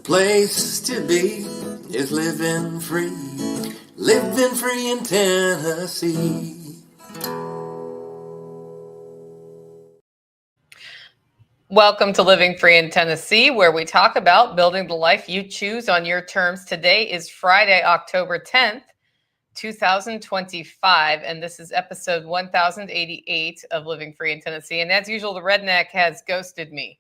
place to be is living free in Tennessee. Welcome to Living Free in Tennessee, where we talk about building the life you choose on your terms. Today is Friday, October 10th, 2025, and this is episode 1088 of Living Free in Tennessee. And as usual, the redneck has ghosted me.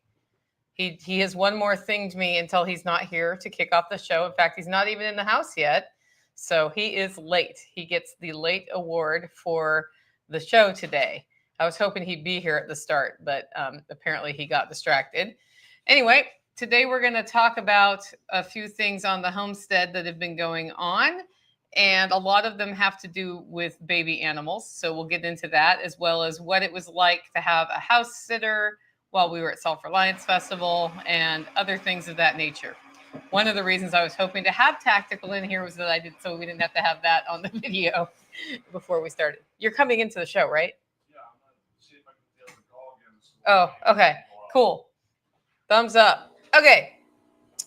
He has one more thing to me until he's not here to kick off the show. In fact, he's not even in the house yet, so he is late. He gets the late award for the show today. I was hoping he'd be here at the start, but apparently he got distracted. Anyway, today we're going to talk about a few things on the homestead that have been going on, and a lot of them have to do with baby animals. So we'll get into that, as well as what it was like to have a house sitter while we were at Self-Reliance Festival and other things of that nature. One of the reasons I was hoping to have Tactical in here was that so we didn't have to have that on the video before we started. You're coming into the show, right? Yeah, I'm going to see if I can get the dog in. Oh, okay, cool. Thumbs up. Okay,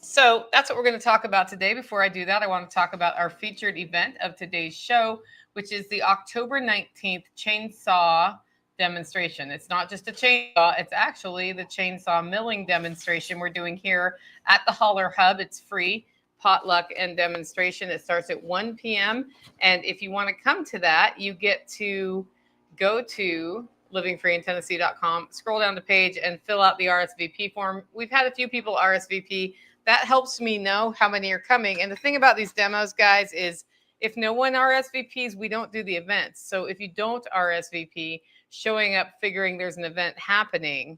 so that's what we're going to talk about today. Before I do that, I want to talk about our featured event of today's show, which is the October 19th chainsaw demonstration. It's not just a chainsaw, it's actually the chainsaw milling demonstration we're doing here at the Holler Hub. It's free potluck and demonstration. It starts at 1 p.m. And if you want to come to that, you get to go to livingfreeintennessee.com, scroll down the page and fill out the RSVP form. We've had a few people RSVP. That helps me know how many are coming. And the thing about these demos, guys, is if no one RSVPs, we don't do the events. So if you don't RSVP, showing up figuring there's an event happening,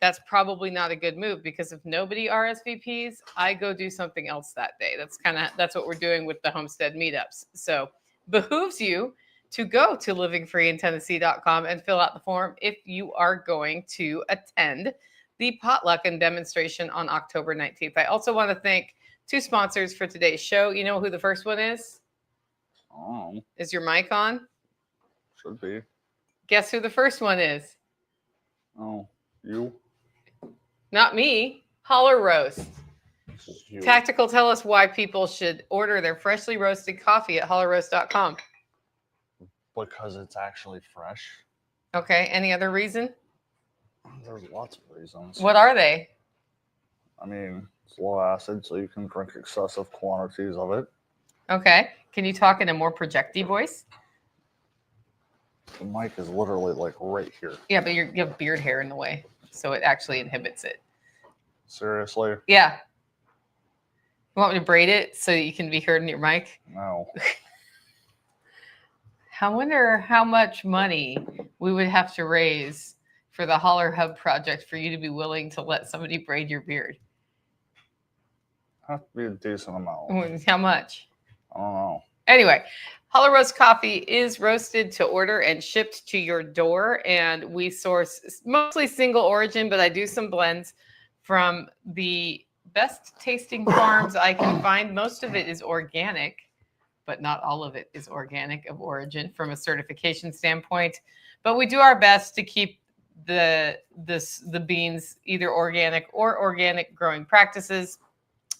that's probably not a good move, because if nobody RSVPs, I go do something else that day. That's what we're doing with the homestead meetups. So behooves you to go to livingfreeintennessee.com and fill out the form if you are going to attend the potluck and demonstration on October 19th. I also want to thank two sponsors for today's show. You know who the first one is? Oh, Is your mic on? should be. Guess who the first one is? Oh, you? Not me. Holler Roast. You. Tactical, tell us why people should order their freshly roasted coffee at hollerroast.com. Because it's actually fresh. Okay, any other reason? There's lots of reasons. What are they? I mean, it's low acid, so you can drink excessive quantities of it. Okay, can you talk in a more projecty voice? The mic is literally like right here. Yeah, but you have beard hair in the way, so it actually inhibits it. Seriously? Yeah. You want me to braid it so you can be heard in your mic? No. I wonder how much money we would have to raise for the Holler Hub project for you to be willing to let somebody braid your beard. Have to be a decent amount. How much? I don't know. Anyway, Holler Roast coffee is roasted to order and shipped to your door. And we source mostly single origin, but I do some blends from the best tasting farms I can find. Most of it is organic, but not all of it is organic of origin from a certification standpoint. But we do our best to keep the beans either organic or organic growing practices.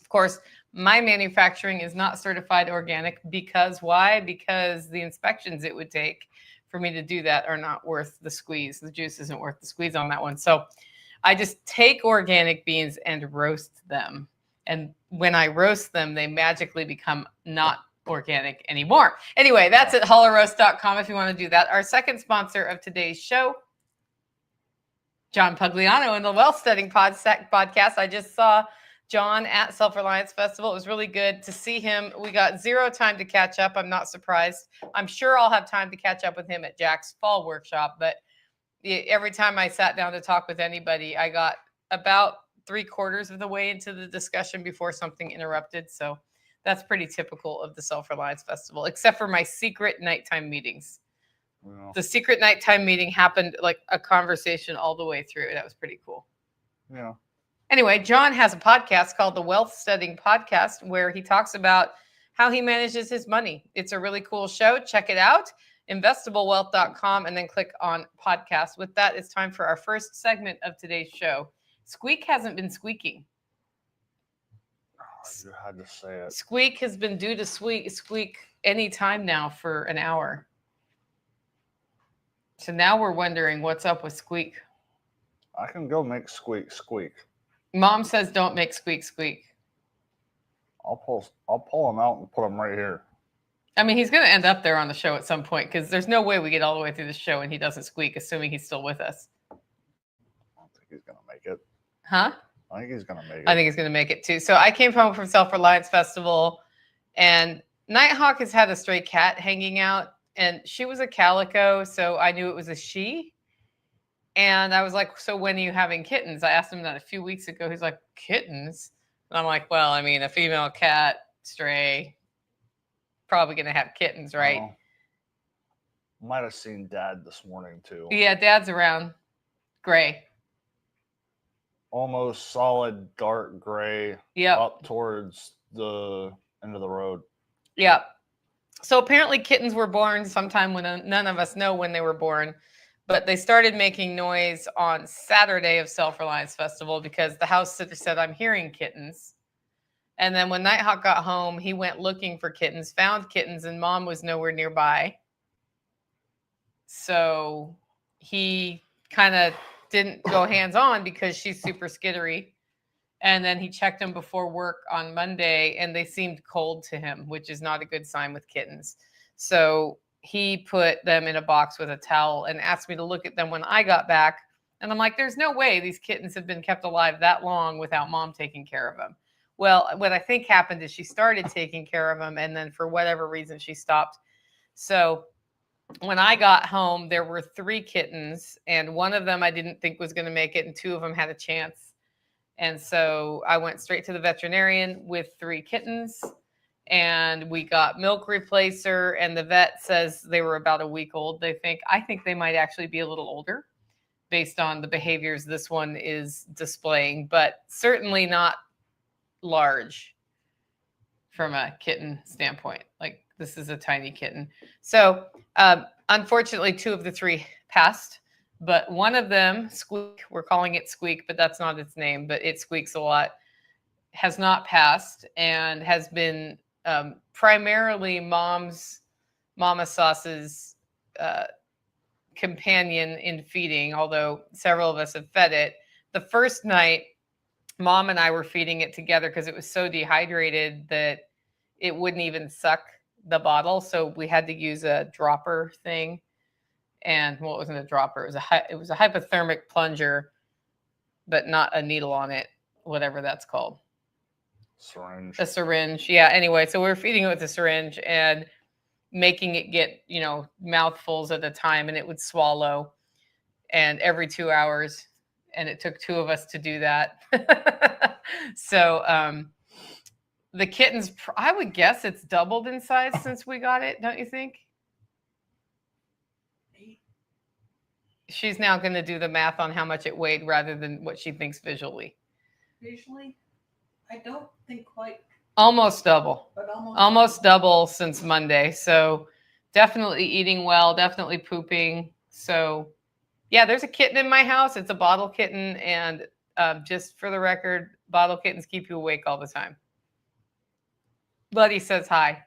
Of course, my manufacturing is not certified organic because why? Because the inspections it would take for me to do that are not worth the squeeze. The juice isn't worth the squeeze on that one. So I just take organic beans and roast them. And when I roast them, they magically become not organic anymore. Anyway, that's at hollerroast.com if you want to do that. Our second sponsor of today's show, John Pugliano in the Wealth Studying podcast. I just saw John at Self-Reliance Festival. It was really good to see him. We got zero time to catch up. I'm not surprised. I'm sure I'll have time to catch up with him at Jack's fall workshop. But every time I sat down to talk with anybody, I got about 3/4 of the way into the discussion before something interrupted. So that's pretty typical of the Self-Reliance Festival, except for my secret nighttime meetings. Yeah. The secret nighttime meeting happened like a conversation all the way through. That was pretty cool. Yeah. Anyway, John has a podcast called the Wealth Studying Podcast where he talks about how he manages his money. It's a really cool show. Check it out, investablewealth.com, and then click on podcast. With that, it's time for our first segment of today's show. Squeak hasn't been squeaking. you had to say it. Squeak has been due to squeak any time now for an hour. So now we're wondering what's up with Squeak. I can go make Squeak squeak. Mom says don't make Squeak squeak. I'll pull him out and put him right here. I mean, he's going to end up there on the show at some point because there's no way we get all the way through the show and he doesn't squeak, assuming he's still with us. I don't think he's gonna make it. Huh? I think he's gonna make it. I think he's going to make it too. So I came home from Self-Reliance Festival, and Nighthawk has had a stray cat hanging out, and she was a calico, so I knew it was a she. And I was like, so when are you having kittens? I asked him that a few weeks ago. He's like, kittens? And I'm like, well, I mean, a female cat, stray, probably going to have kittens, right? Well, might have seen Dad this morning too. Yeah, Dad's around. Gray. Almost solid dark gray. Yep. Up towards the end of the road. Yep. So apparently kittens were born sometime when none of us know when they were born. But they started making noise on Saturday of Self-Reliance Festival because the house sitter said, I'm hearing kittens. And then when Nighthawk got home, he went looking for kittens, found kittens, and Mom was nowhere nearby. So he kind of didn't go hands-on because she's super skittery. And then he checked them before work on Monday, and they seemed cold to him, which is not a good sign with kittens. So he put them in a box with a towel and asked me to look at them when I got back. And I'm like, there's no way these kittens have been kept alive that long without Mom taking care of them. Well, what I think happened is she started taking care of them, and then for whatever reason, she stopped. So when I got home, there were 3 kittens, and one of them I didn't think was going to make it, and 2 of them had a chance. And so I went straight to the veterinarian with 3 kittens. And we got milk replacer, and the vet says they were about a week old. I think they might actually be a little older based on the behaviors this one is displaying, but certainly not large from a kitten standpoint. Like, this is a tiny kitten. So unfortunately, 2 of the 3 passed, but one of them, Squeak, we're calling it Squeak, but that's not its name, but it squeaks a lot, has not passed and has been primarily Mama Sauce's companion in feeding, although several of us have fed it. The first night, Mom and I were feeding it together because it was so dehydrated that it wouldn't even suck the bottle. So we had to use a dropper thing. And well, it wasn't a dropper. It was a hypothermic plunger, but not a needle on it, whatever that's called. Syringe. A syringe. Yeah. Anyway, so we were feeding it with a syringe and making it get, mouthfuls at a time, and it would swallow, and every 2 hours. And it took 2 of us to do that. So the kittens, I would guess it's doubled in size since we got it. Don't you think? She's now going to do the math on how much it weighed rather than what she thinks visually. Visually, I don't think quite. Almost double. But almost double since Monday. So definitely eating well, definitely pooping. So yeah, there's a kitten in my house. It's a bottle kitten. And just for the record, bottle kittens keep you awake all the time. Buddy says hi.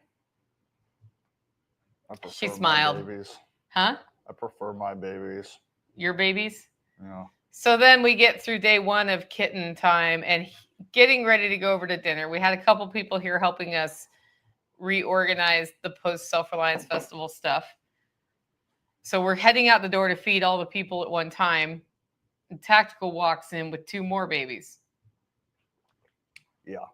She smiled. Huh? I prefer my babies. Your babies? Yeah. So then we get through day 1 of kitten time and getting ready to go over to dinner. We had a couple people here helping us reorganize the post Self-Reliance Festival stuff. So we're heading out the door to feed all the people at one time. And Tactical walks in with 2 more babies. Yeah.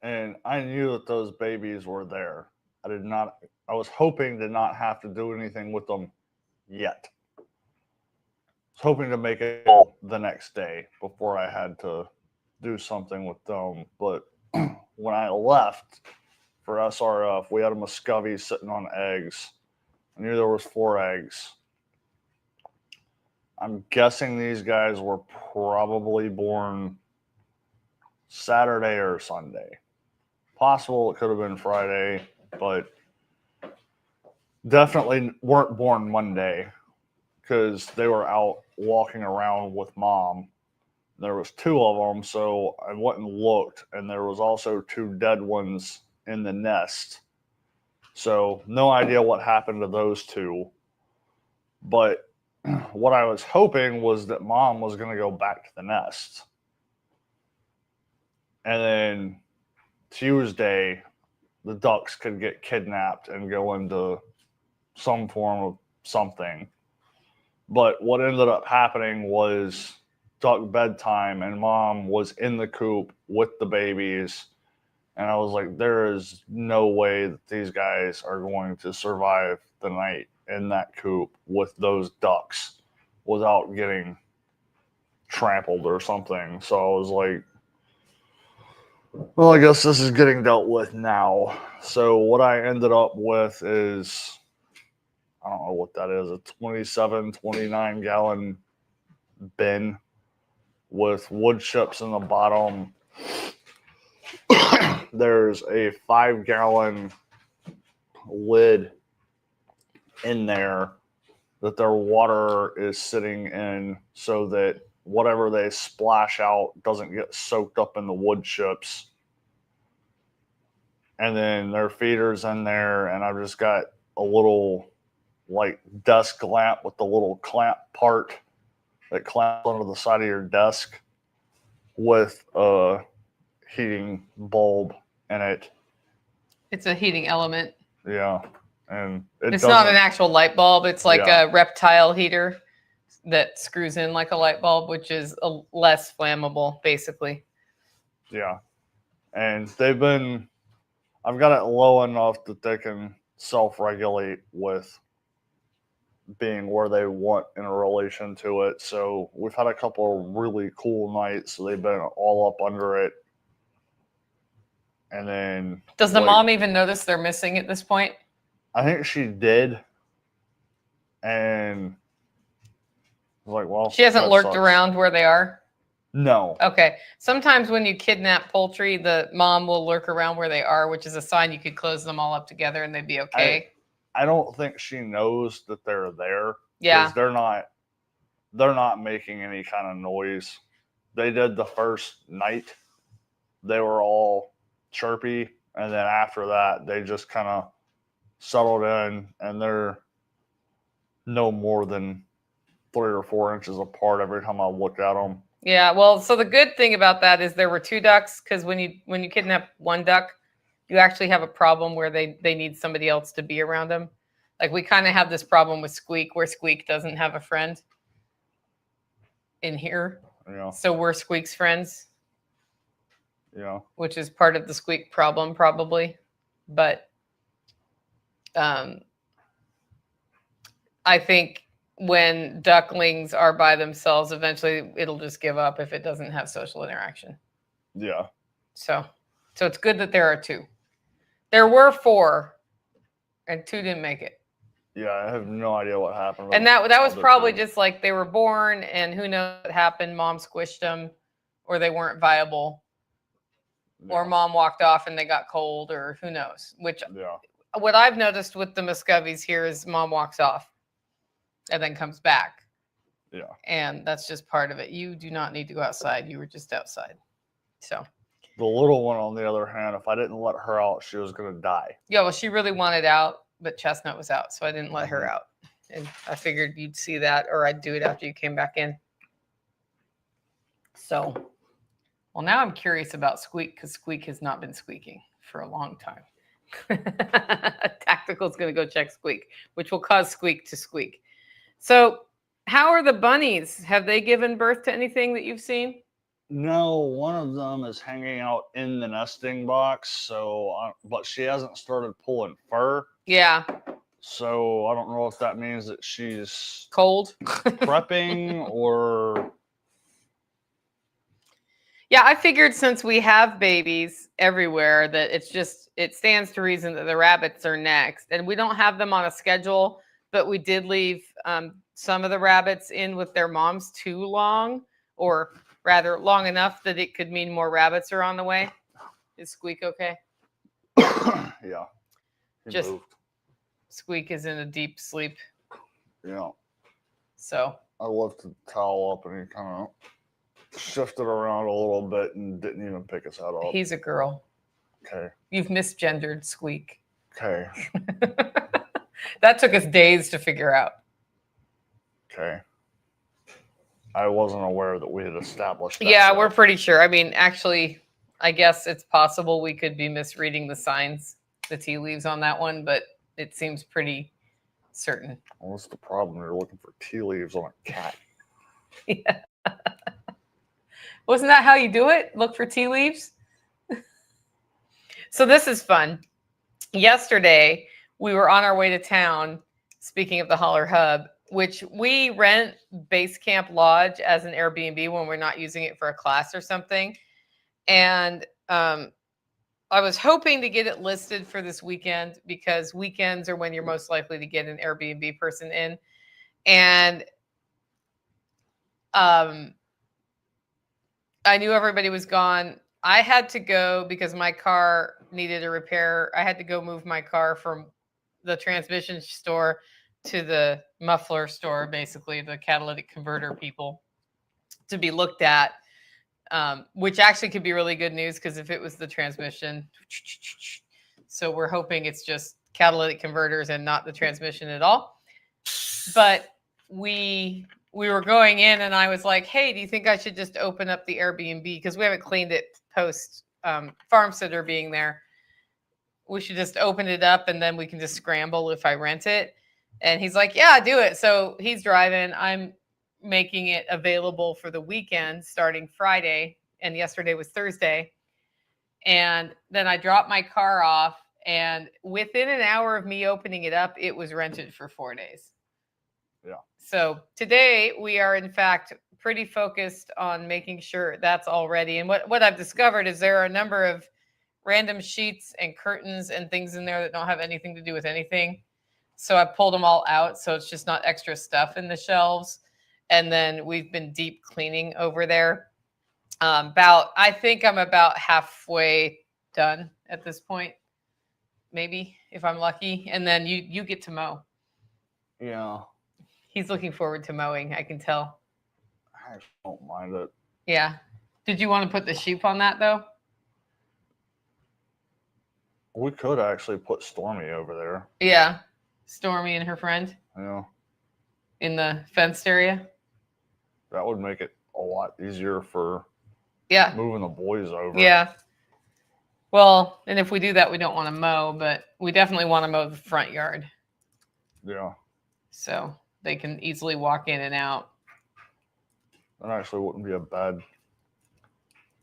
And I knew that those babies were there. I was hoping to not have to do anything with them yet. I was hoping to make it the next day before I had to do something with them. But when I left for SRF, we had a Muscovy sitting on eggs. I knew there was 4 eggs. I'm guessing these guys were probably born Saturday or Sunday. Possible it could have been Friday, but definitely weren't born Monday because they were out walking around with Mom There was 2 of them, so I went and looked, and there was also 2 dead ones in the nest. So no idea what happened to those 2. But what I was hoping was that Mom was going to go back to the nest. And then Tuesday, the ducks could get kidnapped and go into some form of something. But what ended up happening was duck bedtime, and Mom was in the coop with the babies. And I was like, there is no way that these guys are going to survive the night in that coop with those ducks without getting trampled or something. So I was like, well, I guess this is getting dealt with now. So what I ended up with is, I don't know what that is, a 27, 29 gallon bin with wood chips in the bottom. There's a 5-gallon lid in there that their water is sitting in so that whatever they splash out doesn't get soaked up in the wood chips. And then their feeder's in there, and I've just got a little like desk lamp with the little clamp part that clamps onto the side of your desk with a heating bulb in it. It's a heating element. Yeah. And it's not an actual light bulb. It's like a reptile heater that screws in like a light bulb, which is less flammable, basically. Yeah. And I've got it low enough that they can self-regulate with being where they want in relation to it. So we've had a couple of really cool nights. So they've been all up under it. And then does the mom even notice they're missing at this point? I think she did. And I was like, well, she hasn't lurked around where they are? No. Okay. Sometimes when you kidnap poultry, the mom will lurk around where they are, which is a sign you could close them all up together and they'd be okay. I don't think she knows that they're there. Yeah. Because they're not making any kind of noise. They did the first night. They were all chirpy. And then after that, they just kind of settled in, and they're no more than 3 or 4 inches apart every time I look at them. Yeah, well, so the good thing about that is there were 2 ducks, because when you kidnap one duck, you actually have a problem where they need somebody else to be around them. Like we kind of have this problem with Squeak, where Squeak doesn't have a friend in here. Yeah. So we're Squeak's friends. Yeah. Which is part of the Squeak problem, probably. But I think when ducklings are by themselves, eventually it'll just give up if it doesn't have social interaction. Yeah. So it's good that there are 2. There were 4, and 2 didn't make it. Yeah, I have no idea what happened. And that was probably just like they were born, and who knows what happened. Mom squished them, or they weren't viable, or Mom walked off and they got cold, or who knows. What I've noticed with the Muscovies here is Mom walks off and then comes back. Yeah. And that's just part of it. You do not need to go outside. You were just outside. So the little one, on the other hand, if I didn't let her out, she was going to die. Yeah, well, she really wanted out, but Chestnut was out, so I didn't let her out. And I figured you'd see that, or I'd do it after you came back in. So, well, now I'm curious about Squeak, because Squeak has not been squeaking for a long time. Tactical's going to go check Squeak, which will cause Squeak to squeak. So how are the bunnies? Have they given birth to anything that you've seen? No, one of them is hanging out in the nesting box. But she hasn't started pulling fur. Yeah. So I don't know if that means that she's cold, prepping, or. Yeah, I figured since we have babies everywhere that it stands to reason that the rabbits are next. And we don't have them on a schedule, but we did leave some of the rabbits in with their moms too long, or rather long enough that it could mean more rabbits are on the way. Is Squeak okay? Yeah. Just moved. Squeak is in a deep sleep. Yeah. So. I left the towel up and he kind of shifted around a little bit and didn't even pick his head up. He's a girl. Okay. You've misgendered Squeak. Okay. That took us days to figure out. Okay. I wasn't aware that we had established that. Yeah, yet. we're pretty sure. I mean, actually, I guess it's possible we could be misreading the signs, the tea leaves on that one, but it seems pretty certain. Well, what's the problem? You're looking for tea leaves on a cat. Yeah. Wasn't that how you do it? Look for tea leaves? So this is fun. Yesterday, we were on our way to town, speaking of the Holler Hub, which we rent Base Camp Lodge as an Airbnb when we're not using it for a class or something. And I was hoping to get it listed for this weekend because weekends are when you're most likely to get an Airbnb person in. And I knew everybody was gone. I had to go because my car needed a repair. I had to go move my car from the transmission store to the muffler store, basically the catalytic converter people, to be looked at, which actually could be really good news because if it was the transmission, so we're hoping it's just catalytic converters and not the transmission at all. But we were going in and I was like, hey, do you think I should just open up the Airbnb? Because we haven't cleaned it post farm sitter being there. We should just open it up and then we can just scramble if I rent it. And he's like, yeah, do it. So he's driving. I'm making it available for the weekend starting Friday. And yesterday was Thursday. And then I dropped my car off. And within an hour of me opening it up, it was rented for 4 days. Yeah. So today we are, in fact, pretty focused on making sure that's all ready. And what I've discovered is there are a number of random sheets and curtains and things in there that don't have anything to do with anything. So I pulled them all out. So it's just not extra stuff in the shelves. And then we've been deep cleaning over there. I think I'm about halfway done at this point, maybe if I'm lucky. And then you get to mow. Yeah. He's looking forward to mowing. I can tell. I don't mind it. Yeah. Did you want to put the sheep on that though? We could actually put Stormy over there. Yeah. Stormy and her friend. Yeah. In the fenced area. That would make it a lot easier for moving the boys over. Yeah. Well, and if we do that, we don't want to mow, but we definitely want to mow the front yard. Yeah. So they can easily walk in and out. That actually wouldn't be a bad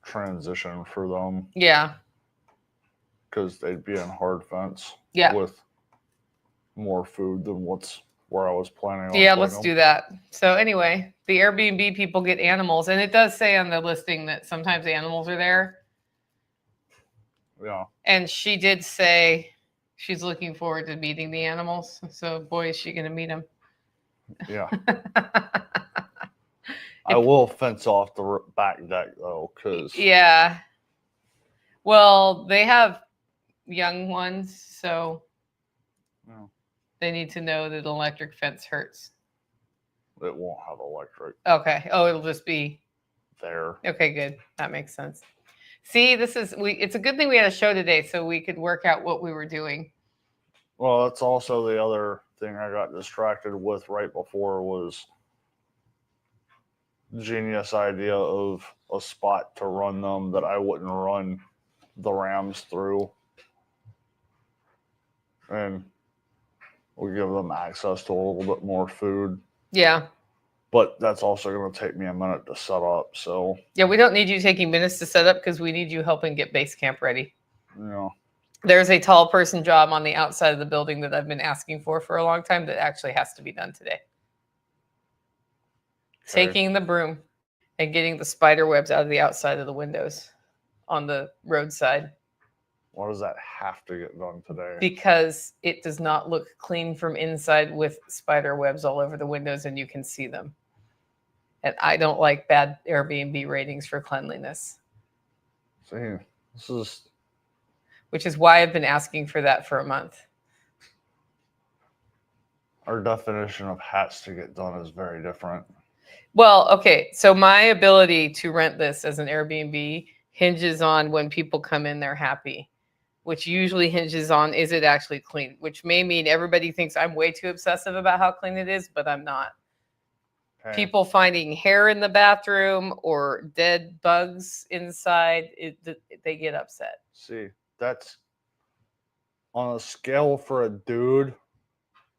transition for them. Yeah. Because they'd be in hard fence. Yeah. With more food than where I was planning on. Yeah, let's do that. So anyway, the Airbnb people get animals, and it does say on the listing that sometimes animals are there. Yeah. And she did say she's looking forward to meeting the animals. So boy, is she going to meet them. Yeah. I will fence off the back deck though, because yeah. Well, they have young ones, so they need to know that an electric fence hurts. It won't have electric. Okay. Oh, it'll just be there. Okay, good. That makes sense. See, it's a good thing we had a show today so we could work out what we were doing. Well, that's also the other thing I got distracted with right before was genius idea of a spot to run them that I wouldn't run the rams through. And we give them access to a little bit more food. Yeah. But that's also going to take me a minute to set up. So yeah, we don't need you taking minutes to set up because we need you helping get base camp ready. Yeah. There's a tall person job on the outside of the building that I've been asking for a long time that actually has to be done today. Okay. Taking the broom and getting the spider webs out of the outside of the windows on the roadside. Why does that have to get done today? Because it does not look clean from inside with spider webs all over the windows and you can see them. And I don't like bad Airbnb ratings for cleanliness. See, which is why I've been asking for that for a month. Our definition of has to get done is very different. Well, okay. So my ability to rent this as an Airbnb hinges on when people come in, they're happy, which usually hinges on is it actually clean, which may mean everybody thinks I'm way too obsessive about how clean it is, but I'm not. Okay. People finding hair in the bathroom or dead bugs inside, they get upset. See, that's on a scale for a dude,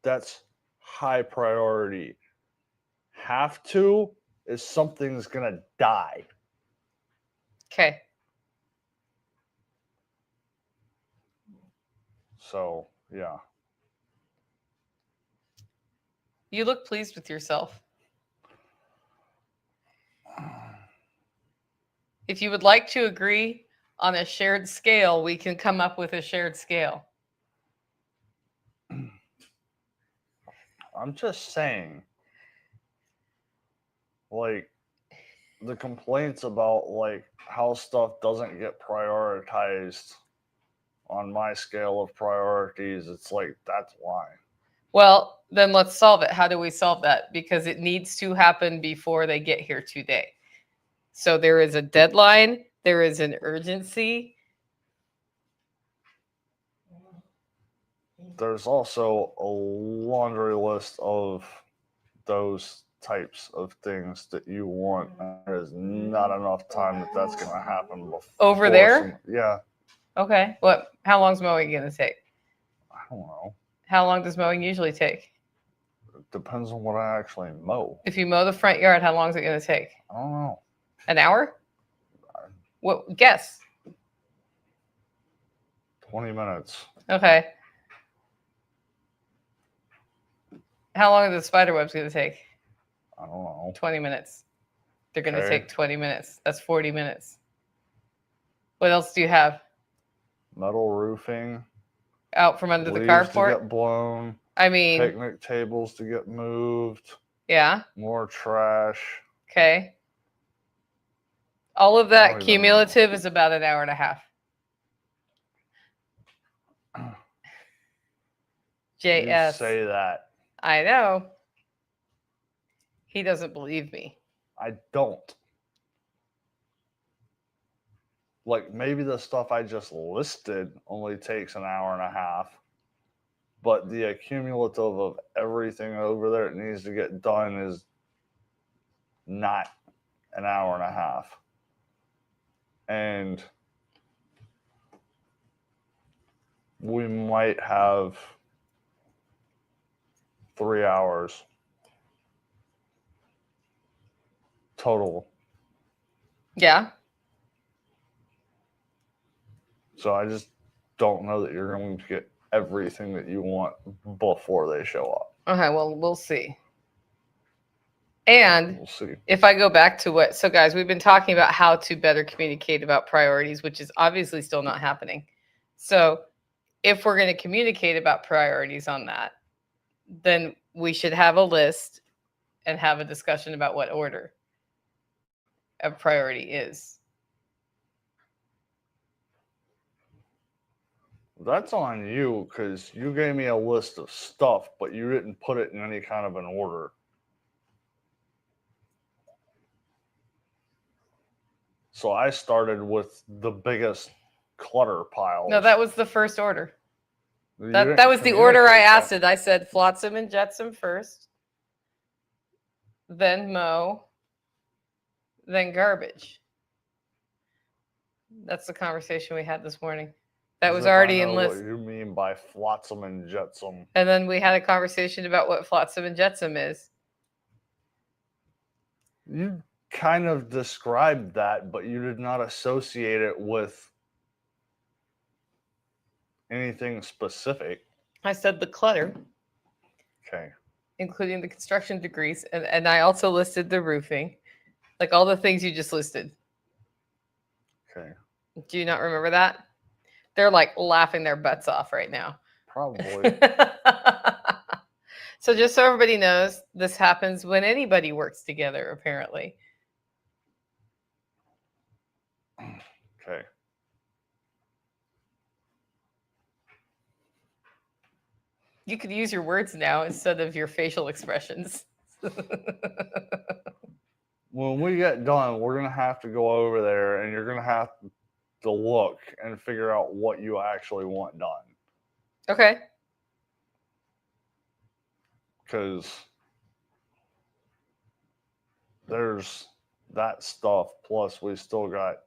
that's high priority. Have to is something's gonna die. Okay. So, yeah. You look pleased with yourself. If you would like to agree on a shared scale, we can come up with a shared scale. I'm just saying, like, the complaints about, like, how stuff doesn't get prioritized on my scale of priorities, it's like, that's why. Well, then let's solve it. How do we solve that? Because it needs to happen before they get here today. So there is a deadline, there is an urgency. There's also a laundry list of those types of things that you want. There's not enough time that that's going to happen before. Over there? Yeah, Okay. How long's mowing going to take? I don't know. How long does mowing usually take? It depends on what I actually mow. If you mow the front yard, how long is it going to take? I don't know. An hour? What guess? 20 minutes. Okay. How long are the spider webs going to take? I don't know. 20 minutes. They're going to Okay. take 20 minutes. That's 40 minutes. What else do you have? Metal roofing. Out from under the Leaves carport? to get blown. I mean, Picnic tables to get moved. yeah. More trash. Okay. All of I that don't even cumulative is about an hour and a half. You JS. say that. I know. He doesn't believe me. I don't. Like, maybe the stuff I just listed only takes an hour and a half, but the accumulative of everything over there that needs to get done is not an hour and a half. And we might have 3 hours total. Yeah. So I just don't know that you're going to get everything that you want before they show up. Okay, well, we'll see. And We'll see. if I go back to so guys, we've been talking about how to better communicate about priorities, which is obviously still not happening. So if we're going to communicate about priorities on that, then we should have a list and have a discussion about what order of priority is. That's on you because you gave me a list of stuff, but you didn't put it in any kind of an order. So I started with the biggest clutter pile. No, that was the first order. You That didn't was the order I communicate asked that. it. I said flotsam and jetsam first, then mow, then garbage. That's the conversation we had this morning. That was As if I already know in what list. you mean by flotsam and jetsam. And then we had a conversation about what flotsam and jetsam is. You kind of described that, but you did not associate it with anything specific. I said the clutter, Okay. including the construction degrees, and I also listed the roofing, like all the things you just listed. Okay. Do you not remember that? They're like laughing their butts off right now. Probably. So just so everybody knows, this happens when anybody works together, apparently. Okay. You could use your words now instead of your facial expressions. When we get done, we're going to have to go over there and you're going to have to look and figure out what you actually want done. Okay. Because there's that stuff, plus we still got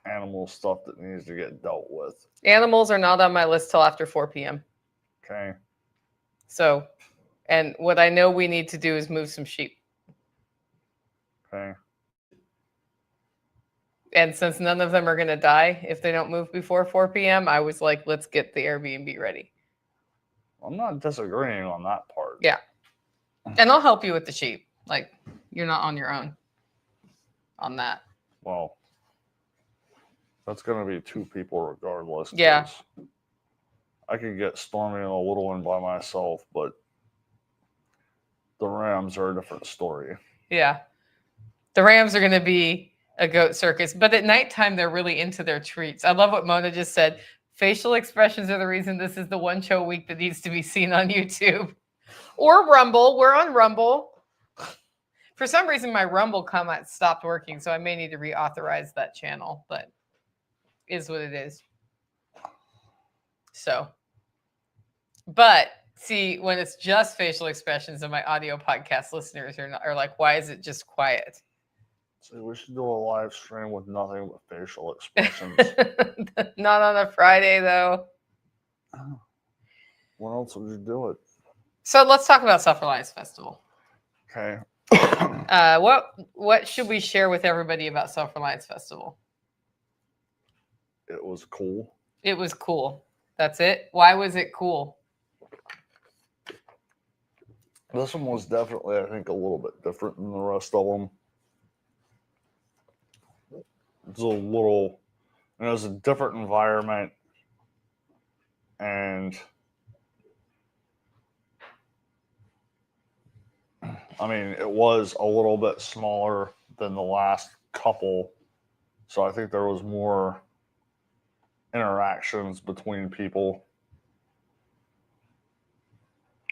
animal stuff that needs to get dealt with. Animals are not on my list till after 4 p.m. Okay. So, and what I know we need to do is move some sheep. Okay. And since none of them are going to die if they don't move before 4 p.m., I was like, let's get the Airbnb ready. I'm not disagreeing on that part. Yeah. And I'll help you with the sheep. Like, you're not on your own on that. Well, that's going to be 2 people regardless. Yeah. I could get Stormy and the little one by myself, but the Rams are a different story. Yeah. The Rams are going to be a goat circus, but at nighttime, they're really into their treats. I love what Mona just said. Facial expressions are the reason this is the one show a week that needs to be seen on YouTube or Rumble. We're on Rumble. For some reason, my Rumble comment stopped working, so I may need to reauthorize that channel, but is what it is. So, but see, when it's just facial expressions and my audio podcast listeners are like, why is it just quiet? So we should do a live stream with nothing but facial expressions. Not on a Friday, though. When else would you do it? So let's talk about Self-Reliance Festival. Okay. What should we share with everybody about Self-Reliance Festival? It was cool. It was cool. That's it. Why was it cool? This one was definitely, I think, a little bit different than the rest of them. It was a different environment, and I mean, it was a little bit smaller than the last couple, so I think there was more interactions between people.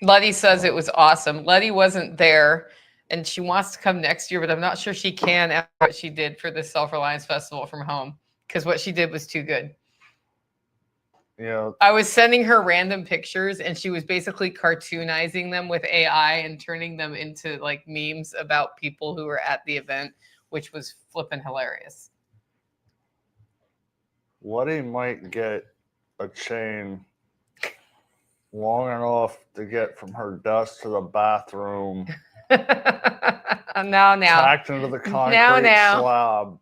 Letty says it was awesome. Letty wasn't there, and she wants to come next year, but I'm not sure she can after what she did for the Self-Reliance Festival from home, because what she did was too good. Yeah. I was sending her random pictures, and she was basically cartoonizing them with AI and turning them into like memes about people who were at the event, which was flipping hilarious. Letty might get a chain long enough to get from her desk to the bathroom. Now. Tacked into the concrete slab.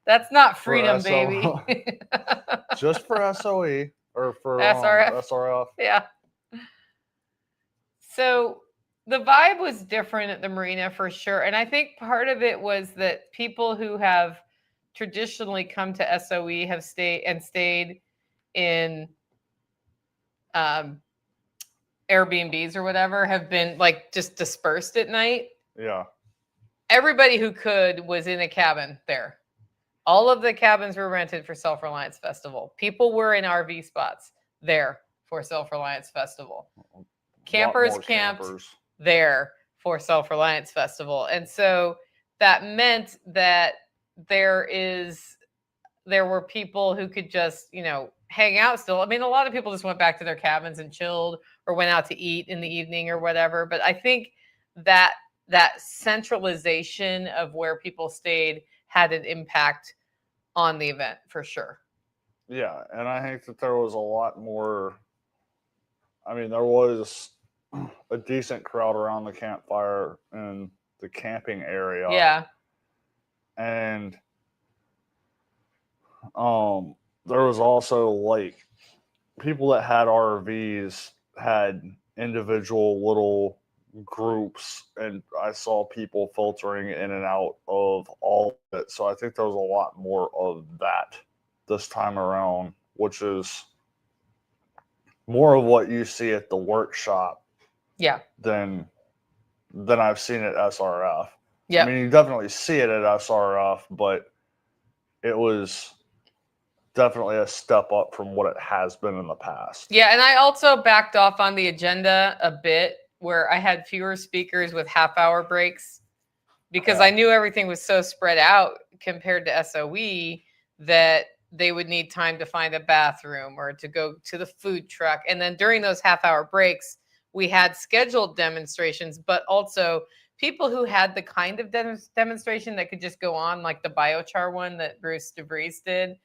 That's not freedom, baby. Just for SOE or for SRF. Yeah. So the vibe was different at the marina for sure. And I think part of it was that people who have traditionally come to SOE have stayed in Airbnbs or whatever have been like just dispersed at night. Yeah. Everybody who could was in a cabin there. All of the cabins were rented for Self-Reliance Festival. People were in RV spots there for Self-Reliance Festival. Campers camped there for Self-Reliance Festival. And so that meant that there were people who could just, hang out still. I mean, a lot of people just went back to their cabins and chilled or went out to eat in the evening or whatever. But I think that centralization of where people stayed had an impact on the event for sure. Yeah, and I think that there was a lot more. I mean, there was a decent crowd around the campfire in the camping area. Yeah. And there was also like people that had RVs had individual little groups, and I saw people filtering in and out of all of it. So I think there was a lot more of that this time around, which is more of what you see at the workshop. Yeah. Than I've seen at SRF. Yeah. I mean, you definitely see it at SRF, but it was definitely a step up from what it has been in the past. Yeah, and I also backed off on the agenda a bit where I had fewer speakers with half-hour breaks because Yeah. I knew everything was so spread out compared to SOE that they would need time to find a bathroom or to go to the food truck. And then during those half-hour breaks, we had scheduled demonstrations, but also people who had the kind of demonstration that could just go on, like the biochar one that Bruce DeVries did.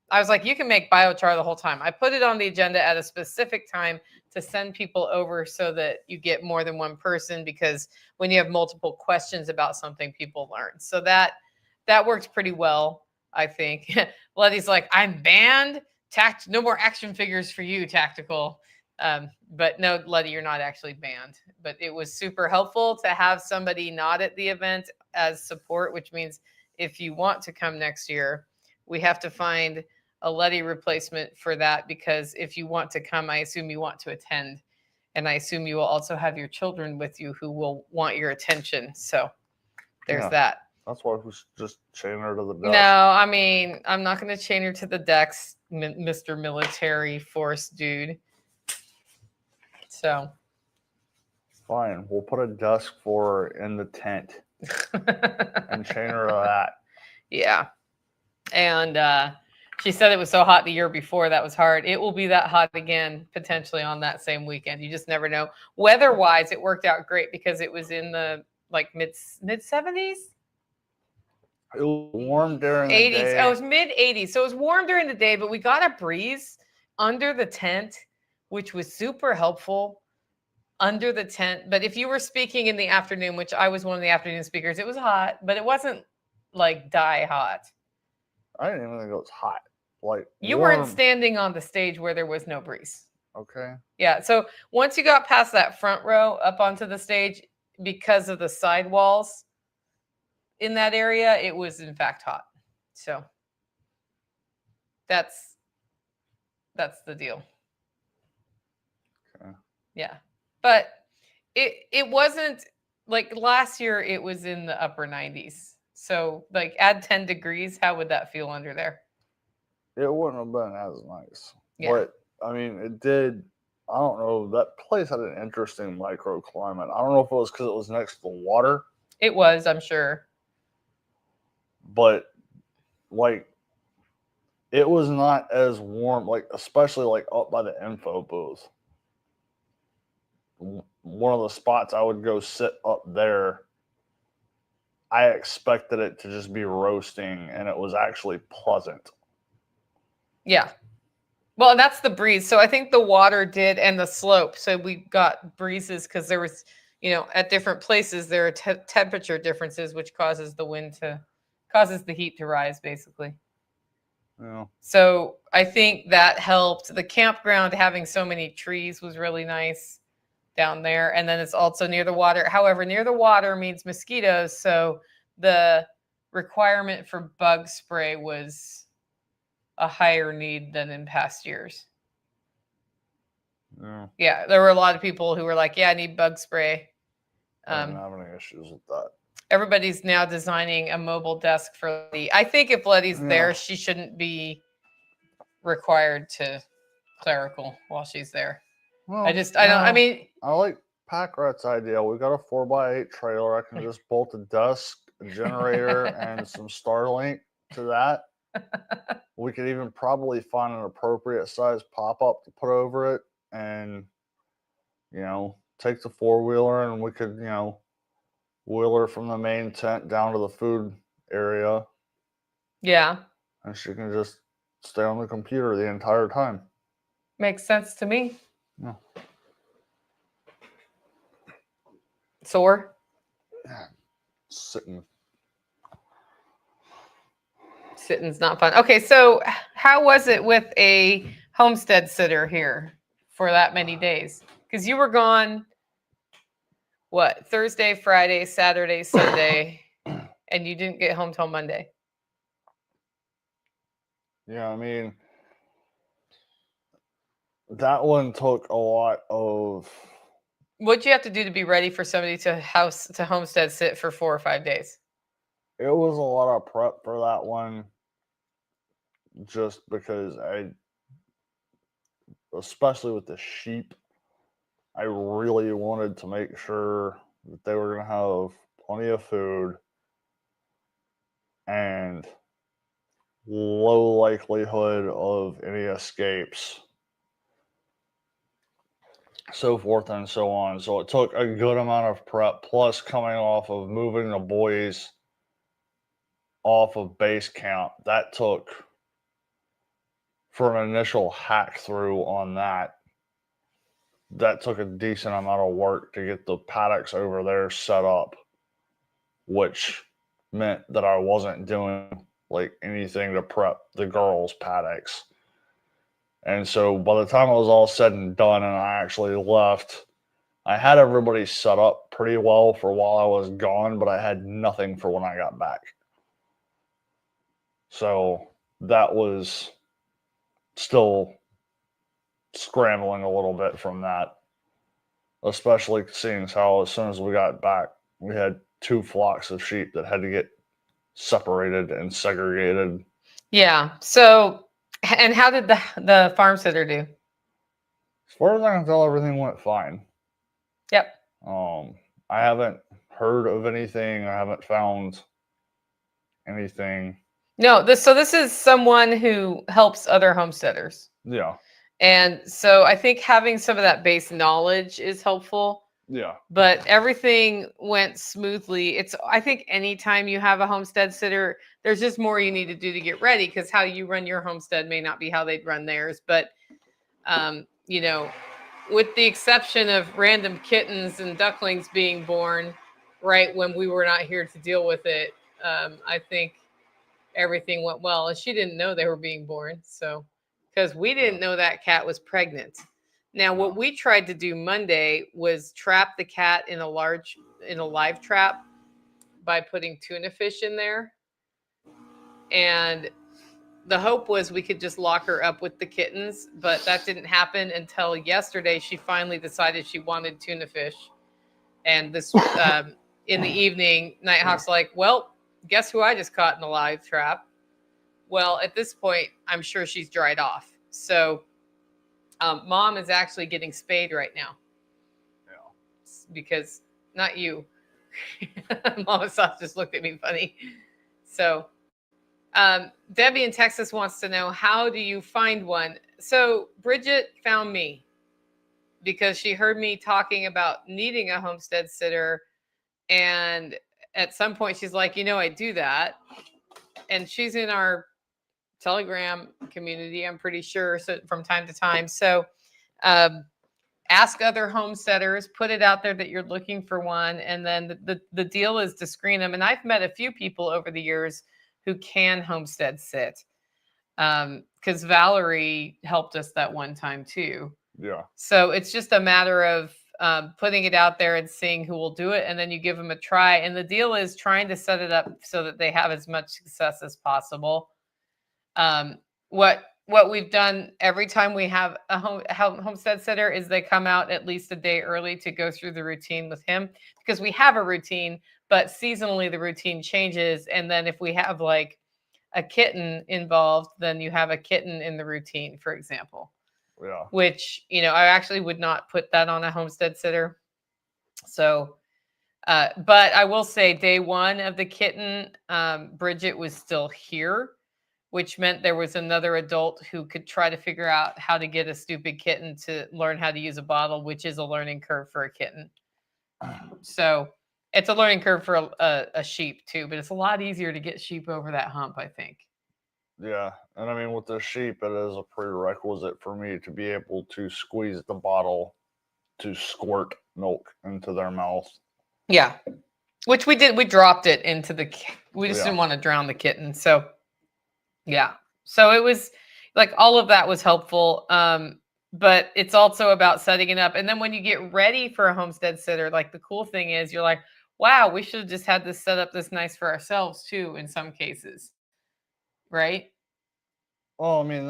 I was like, you can make biochar the whole time. I put it on the agenda at a specific time to send people over so that you get more than one person, because when you have multiple questions about something, people learn. So that worked pretty well, I think. Letty's like, I'm banned. No more action figures for you, Tactical. But no, Letty, you're not actually banned. But it was super helpful to have somebody not at the event as support, which means if you want to come next year, we have to find a Letty replacement for that, because if you want to come, I assume you want to attend. And I assume you will also have your children with you who will want your attention. So there's that. That's why we should just chain her to the desk. No, I mean, I'm not going to chain her to the decks, Mr. Military Force dude. So. Fine. We'll put a desk for her in the tent and chain her to that. Yeah. And she said it was so hot the year before. That was hard. It will be that hot again, potentially on that same weekend. You just never know. Weather-wise, it worked out great because it was in the like mid 70s. It was warm during the 80s. day. Oh, it was mid 80s. So it was warm during the day, but we got a breeze under the tent, which was super helpful under the tent. But if you were speaking in the afternoon, which I was one of the afternoon speakers, it was hot, but it wasn't like die hot. I didn't even think it was hot. Like, you warm. weren't standing on the stage where there was no breeze. Okay. Yeah. So once you got past that front row up onto the stage, because of the sidewalls in that area, it was in fact hot. So that's the deal. Okay. Yeah. But it wasn't like last year, it was in the upper 90s. So like add 10 degrees, how would that feel under there? It wouldn't have been as nice. Yeah. But I mean, it did. I don't know. That place had an interesting microclimate. I don't know if it was because it was next to the water. It was, I'm sure. But like, it was not as warm, like especially like up by the info booth. One of the spots I would go sit up there, I expected it to just be roasting, and it was actually pleasant. Yeah. Well, that's the breeze. So I think the water did, and the slope. So we got breezes because there was, at different places, there are temperature differences, which causes the heat to rise, basically. Yeah. So I think that helped. The campground having so many trees was really nice down there. And then it's also near the water. However, near the water means mosquitoes. So the requirement for bug spray was a higher need than in past years. Yeah. Yeah, there were a lot of people who were like, yeah, I need bug spray. I don't have any issues with that. Everybody's now designing a mobile desk for Letty. I think if Letty's there, she shouldn't be required to clerical while she's there. Well, I like Packrat's idea. We got a 4x8 trailer. I can just bolt a desk, a generator, and some Starlink to that. We could even probably find an appropriate size pop-up to put over it, and take the 4-wheeler, and we could wheel her from the main tent down to the food area. Yeah. And she can just stay on the computer the entire time. Makes sense to me. Yeah. Sore? Yeah. Sitting's not fun. Okay, so how was it with a homestead sitter here for that many days? Because you were gone, what, Thursday, Friday, Saturday, Sunday, and you didn't get home till Monday. Yeah, I mean, that one took a lot of... What'd you have to do to be ready for somebody to homestead sit for 4 or 5 days? It was a lot of prep for that one, just because especially with the sheep, I really wanted to make sure that they were going to have plenty of food and low likelihood of any escapes, so forth and so on. So it took a good amount of prep, plus coming off of moving the boys off of base camp. That took, for an initial hack through on that took a decent amount of work to get the paddocks over there set up, which meant that I wasn't doing like anything to prep the girls' paddocks. And so by the time it was all said and done and I actually left, I had everybody set up pretty well for while I was gone, but I had nothing for when I got back. So that was still scrambling a little bit from that, especially seeing how as soon as we got back, we had 2 flocks of sheep that had to get separated and segregated. Yeah. So, and how did the farm sitter do? As far as I can tell, everything went fine. Yep. I haven't heard of anything. I haven't found anything. No, this is someone who helps other homesteaders. Yeah. And so I think having some of that base knowledge is helpful. Yeah. But everything went smoothly. I think anytime you have a homestead sitter, there's just more you need to do to get ready, because how you run your homestead may not be how they'd run theirs. But, you know, with the exception of random kittens and ducklings being born right when we were not here to deal with it, I think everything went well. And she didn't know they were being born. So, because we didn't know that cat was pregnant. Now, what we tried to do Monday was trap the cat in a live trap by putting tuna fish in there. And the hope was we could just lock her up with the kittens, but that didn't happen until yesterday. She finally decided she wanted tuna fish. And this in the evening, Nighthawk's like, well, guess who I just caught in a live trap? Well, at this point, I'm sure she's dried off. So Mom is actually getting spayed right now. Yeah. Because, not you. Mama Sauce just looked at me funny. So Debbie in Texas wants to know, how do you find one? So Bridget found me because she heard me talking about needing a homestead sitter. And at some point she's like, I do that. And she's in our Telegram community, I'm pretty sure, so from time to time. So ask other homesteaders, put it out there that you're looking for one. And then the deal is to screen them. And I've met a few people over the years who can homestead sit. Because Valerie helped us that one time too. Yeah. So it's just a matter of putting it out there and seeing who will do it. And then you give them a try. And the deal is trying to set it up so that they have as much success as possible. What we've done every time we have a homestead sitter is they come out at least a day early to go through the routine with him, because we have a routine, but seasonally the routine changes. And then if we have like a kitten involved, then you have a kitten in the routine, for example. Yeah. Which, I actually would not put that on a homestead sitter. So, but I will say day one of the kitten, Bridget was still here, which meant there was another adult who could try to figure out how to get a stupid kitten to learn how to use a bottle, which is a learning curve for a kitten. So it's a learning curve for a sheep too, but it's a lot easier to get sheep over that hump, I think. Yeah. And I mean, with the sheep, it is a prerequisite for me to be able to squeeze the bottle to squirt milk into their mouth. Yeah. Which we did. We dropped it into we just didn't want to drown the kitten. So yeah. So it was like all of that was helpful. But it's also about setting it up. And then when you get ready for a homestead sitter, like the cool thing is you're like, wow, we should have just had this set up this nice for ourselves too, in some cases. Right? Well, I mean,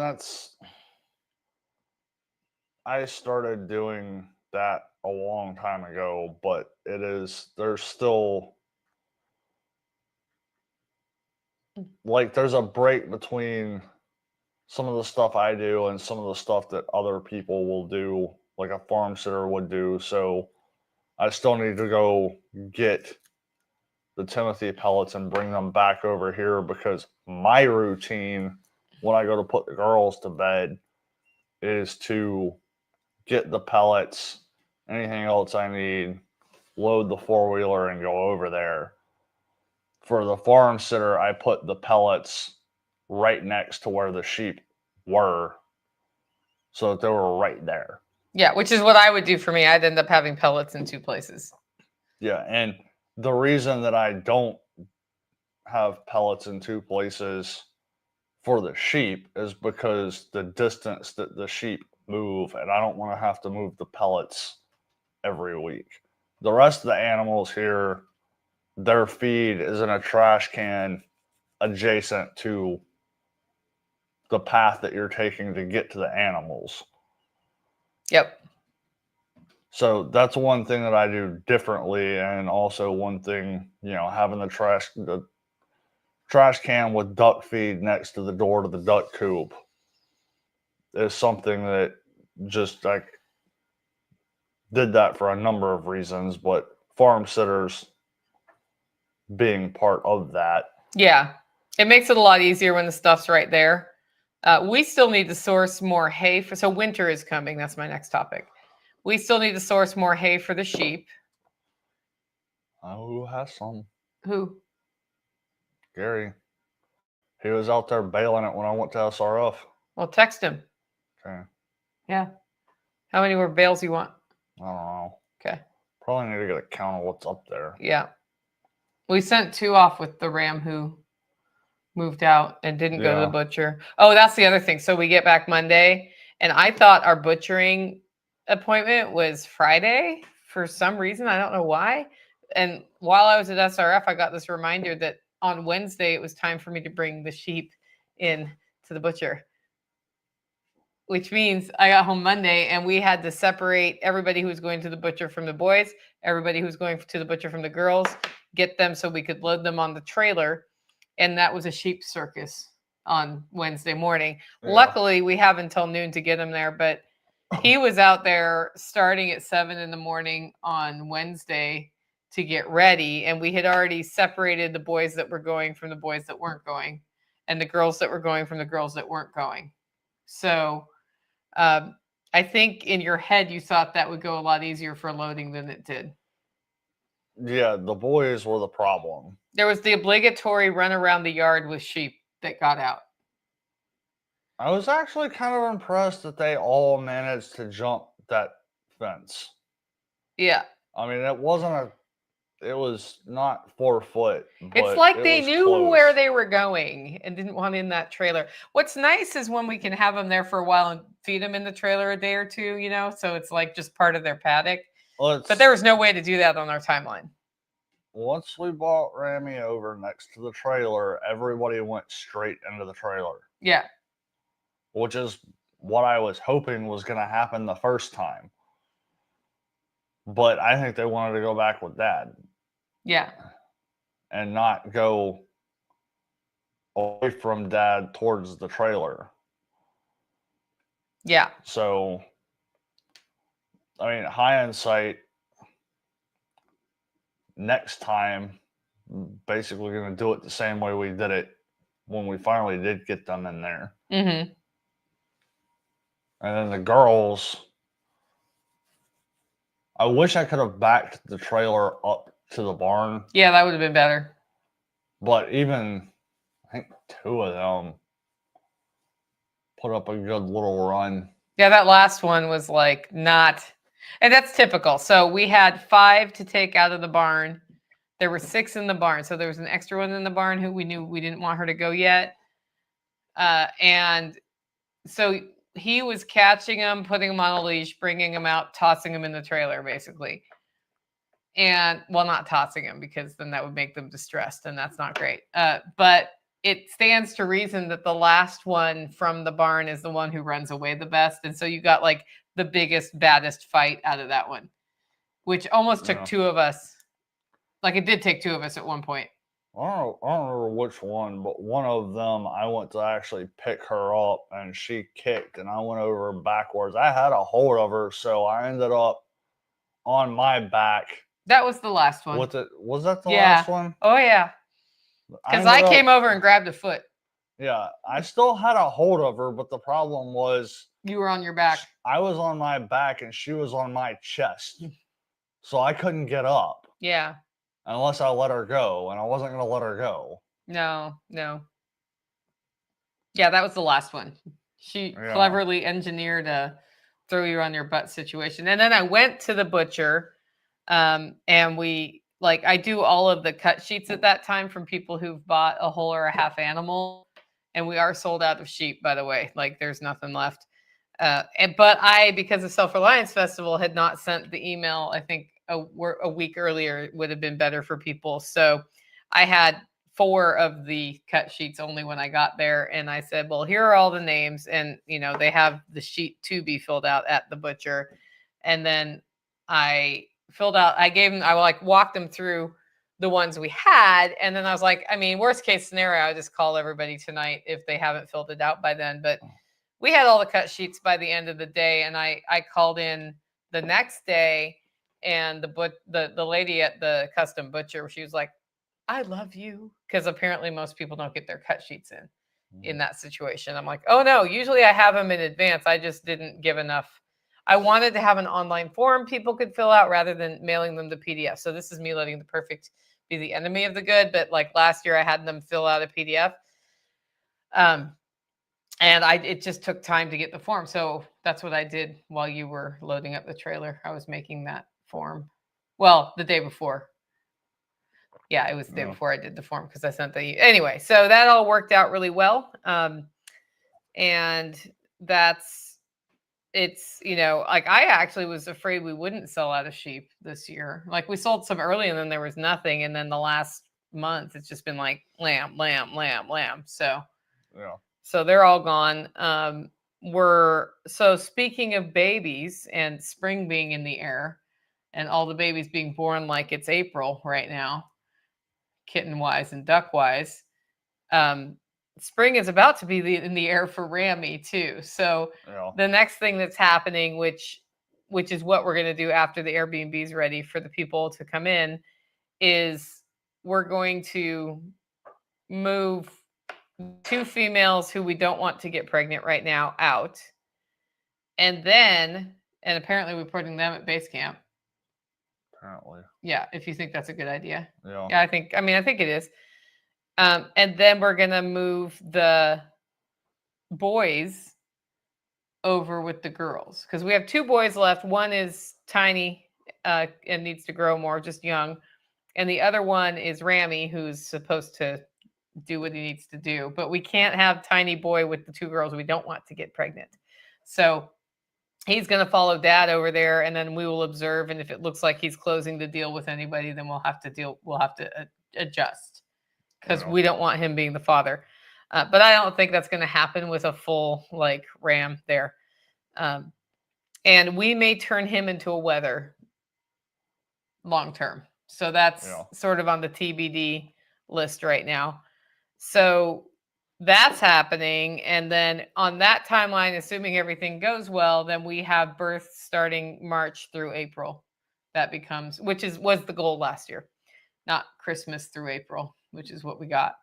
I started doing that a long time ago, but there's still like there's a break between some of the stuff I do and some of the stuff that other people will do like a farm sitter would do. So I still need to go get the Timothy pellets and bring them back over here, because my routine when I go to put the girls to bed is to get the pellets, anything else I need, load the four-wheeler and go over there. For the farm sitter, I put the pellets right next to where the sheep were, so that they were right there. Yeah, which is what I would do for me. I'd end up having pellets in 2 places. Yeah, and the reason that I don't have pellets in 2 places for the sheep is because the distance that the sheep move, and I don't want to have to move the pellets every week. The rest of the animals here, their feed is in a trash can adjacent to the path that you're taking to get to the animals. Yep. So that's one thing that I do differently, and also one thing, having the trash can with duck feed next to the door to the duck coop is something that just like did that for a number of reasons, but farm sitters being part of that. Yeah. It makes it a lot easier when the stuff's right there. We still need to source more hay so winter is coming. That's my next topic. We still need to source more hay for the sheep. Who has some? Who? Gary. He was out there bailing it when I went to SRF. Well, text him. Okay. Yeah. How many more bales you want? I don't know. Okay. Probably need to get a count of what's up there. Yeah. We sent 2 off with the ram who moved out and didn't go to the butcher. Oh, that's the other thing. So we get back Monday, and I thought our butchering appointment was Friday for some reason. I don't know why. And while I was at SRF, I got this reminder that on Wednesday it was time for me to bring the sheep in to the butcher, which means I got home Monday and we had to separate everybody who was going to the butcher from the boys, everybody who was going to the butcher from the girls, get them so we could load them on the trailer. And that was a sheep circus on Wednesday morning. Yeah. Luckily, we have until noon to get him there, but he was out there starting at 7 a.m. on Wednesday to get ready. And we had already separated the boys that were going from the boys that weren't going, and the girls that were going from the girls that weren't going. So I think in your head, you thought that would go a lot easier for loading than it did. Yeah, the boys were the problem. There was the obligatory run around the yard with sheep that got out. I was actually kind of impressed that they all managed to jump that fence. Yeah. I mean, it was not 4 foot. It's like they knew where they were going and didn't want in that trailer. What's nice is when we can have them there for a while and feed them in the trailer a day or two, so it's like just part of their paddock. But there was no way to do that on our timeline. Once we brought Rammy over next to the trailer, everybody went straight into the trailer. Yeah. Which is what I was hoping was going to happen the first time. But I think they wanted to go back with Dad. Yeah. And not go away from Dad towards the trailer. Yeah. So, I mean, hindsight, next time, basically going to do it the same way we did it when we finally did get them in there. Mm-hmm. And then the girls, I wish I could have backed the trailer up to the barn. Yeah, that would have been better. But even, I think 2 of them put up a good little run. Yeah, that last one was like not, and that's typical. So we had 5 to take out of the barn. There were 6 in the barn. So there was an extra one in the barn who we knew we didn't want her to go yet. And so he was catching them, putting them on a leash, bringing them out, tossing them in the trailer, basically. And, well, not tossing them because then that would make them distressed, and that's not great. But it stands to reason that the last one from the barn is the one who runs away the best. And so you got like the biggest, baddest fight out of that one, which almost took 2 of us. Like it did take 2 of us at one point. I don't remember which one, but one of them I went to actually pick her up and she kicked and I went over backwards. I had a hold of her, so I ended up on my back That was the last one. with it. Was that the Yeah. last one? Oh yeah. Because I ended came up- over and grabbed a foot. Yeah, I still had a hold of her, but the problem was You were on your back. I was on my back and she was on my chest. So I couldn't get up Yeah. unless I let her go, and I wasn't going to let her go. No. Yeah, that was the last one. She Yeah. cleverly engineered a throw you on your butt situation. And then I went to the butcher, and I do all of the cut sheets at that time from people who've bought a whole or a half animal. And we are sold out of sheep, by the way. Like there's nothing left. But I, because of Self-Reliance Festival, had not sent the email. I think a week earlier would have been better for people. So I had 4 of the cut sheets only when I got there. And I said, well, here are all the names. And, they have the sheet to be filled out at the butcher. And then I walked them through the ones we had. And then I was like, worst case scenario, I'll just call everybody tonight if they haven't filled it out by then. But we had all the cut sheets by the end of the day. And I called in the next day, and the lady at the custom butcher, she was like, I love you. Because apparently most people don't get their cut sheets in that situation. I'm like, oh no, usually I have them in advance. I just didn't give enough. I wanted to have an online form people could fill out rather than mailing them the PDF. So this is me letting the perfect be the enemy of the good. But like last year I had them fill out a PDF. And it just took time to get the form. So that's what I did while you were loading up the trailer. I was making that form. Well, the day before. Yeah, it was the day before I did the form because I sent anyway. So that all worked out really well. And it's, I actually was afraid we wouldn't sell out of sheep this year. Like we sold some early and then there was nothing. And then the last month, it's just been like lamb. So, yeah. So they're all gone. So speaking of babies and spring being in the air and all the babies being born like it's April right now, kitten wise and duck wise, spring is about to be in the air for Rammy too. So the next thing that's happening, which is what we're going to do after the Airbnb is ready for the people to come in, is we're going to move 2 females who we don't want to get pregnant right now out. And apparently we're putting them at base camp. Apparently. Yeah, if you think that's a good idea. Yeah, I think it is. And then we're going to move the boys over with the girls because we have 2 boys left. One is tiny and needs to grow more, just young. And the other one is Rammy, who's supposed to do what he needs to do. But we can't have tiny boy with the 2 girls we don't want to get pregnant. So he's going to follow dad over there, and then we will observe. And if it looks like he's closing the deal with anybody, then we'll have to adjust because we don't want him being the father. But I don't think that's going to happen with a full ram there. And we may turn him into a wether long term. So that's sort of on the TBD list right now. So that's happening. And then on that timeline, assuming everything goes well, then we have births starting March through April. That becomes, was the goal last year, not Christmas through April, which is what we got.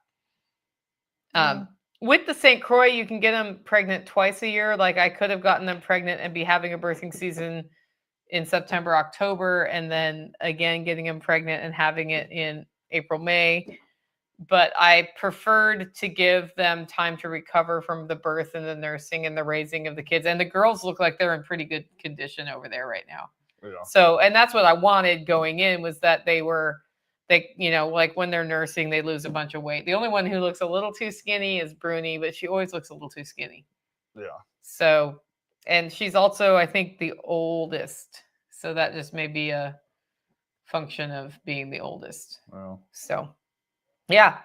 With the St. Croix, you can get them pregnant twice a year. Like I could have gotten them pregnant and be having a birthing season in September, October, and then again getting them pregnant and having it in April, May. But I preferred to give them time to recover from the birth and the nursing and the raising of the kids. And the girls look like they're in pretty good condition over there right now. Yeah. So, and that's what I wanted going in, was that they like when they're nursing, they lose a bunch of weight. The only one who looks a little too skinny is Bruni, but she always looks a little too skinny. Yeah. So, and she's also, I think, the oldest. So that just may be a function of being the oldest. Wow. So. Yeah.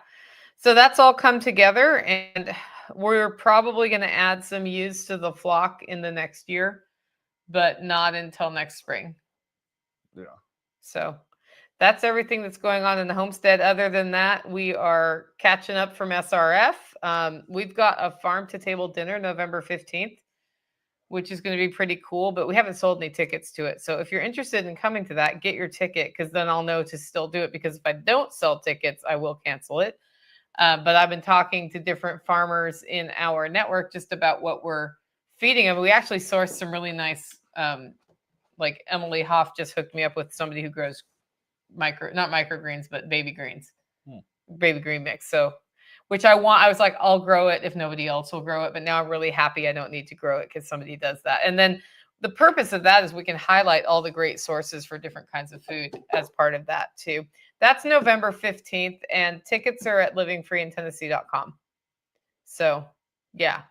So that's all come together, and we're probably going to add some ewes to the flock in the next year, but not until next spring. Yeah. So that's everything that's going on in the homestead. Other than that, we are catching up from SRF. We've got a farm to table dinner November 15th, which is going to be pretty cool, but we haven't sold any tickets to it. So if you're interested in coming to that, get your ticket, because then I'll know to still do it, because if I don't sell tickets, I will cancel it. But I've been talking to different farmers in our network just about what we're feeding them. We actually sourced some really nice, like Emily Hoff just hooked me up with somebody who grows not microgreens, but baby greens, baby green mix. So, which I was like, I'll grow it if nobody else will grow it. But now I'm really happy I don't need to grow it because somebody does that. And then the purpose of that is we can highlight all the great sources for different kinds of food as part of that too. That's November 15th, and tickets are at livingfreeintennessee.com. So yeah,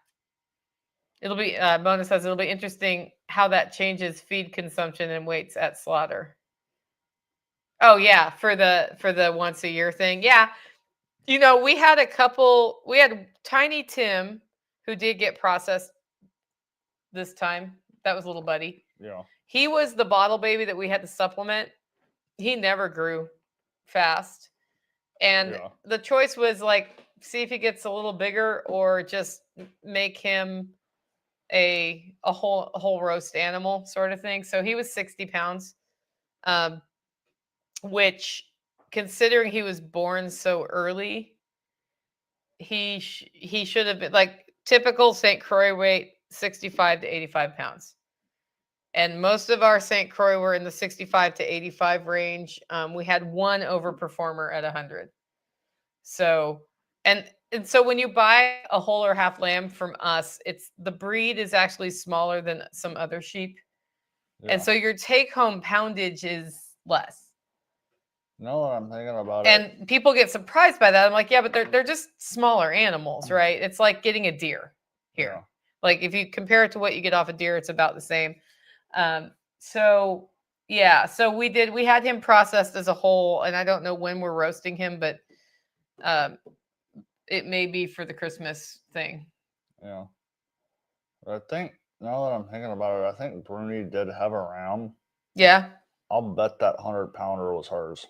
it'll be, Mona says it'll be interesting how that changes feed consumption and weights at slaughter. Oh yeah, for the once a year thing. Yeah. You know, we had Tiny Tim, who did get processed this time. That was little buddy. Yeah. He was the bottle baby that we had to supplement. He never grew fast. And the choice was like, see if he gets a little bigger or just make him a whole roast animal sort of thing. So he was 60 pounds, which, considering he was born so early, he should have been like typical St. Croix weight, 65 to 85 pounds. And most of our St. Croix were in the 65 to 85 range. We had one overperformer at 100. So, and so when you buy a whole or half lamb from us, the breed is actually smaller than some other sheep. Yeah. And so your take home poundage is less. No, I'm thinking about it. And people get surprised by that. I'm like, yeah, but they're just smaller animals, right? It's like getting a deer here. Yeah. Like if you compare it to what you get off a deer, it's about the same. So yeah, so we had him processed as a whole, and I don't know when we're roasting him, but it may be for the Christmas thing. Yeah. I think, now that I'm thinking about it, I think Bruni did have a ram. Yeah. I'll bet that 100-pounder was hers.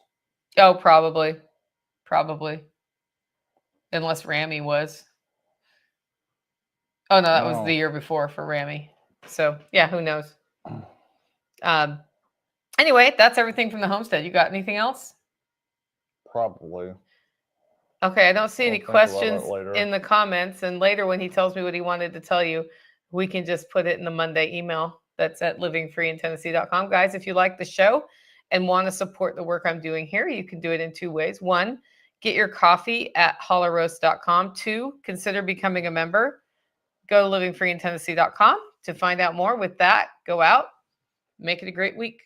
Oh, probably. Unless Rammy was. Oh, no, that was the year before for Rammy. So, yeah, who knows? Anyway, that's everything from the homestead. You got anything else? Probably. Okay, I don't see any questions in the comments. And later when he tells me what he wanted to tell you, we can just put it in the Monday email that's at livingfreeintennessee.com. Guys, if you like the show and want to support the work I'm doing here, you can do it in two ways. One, get your coffee at hollerroast.com. Two, consider becoming a member. Go to livingfreeintennessee.com to find out more. With that, go out, make it a great week.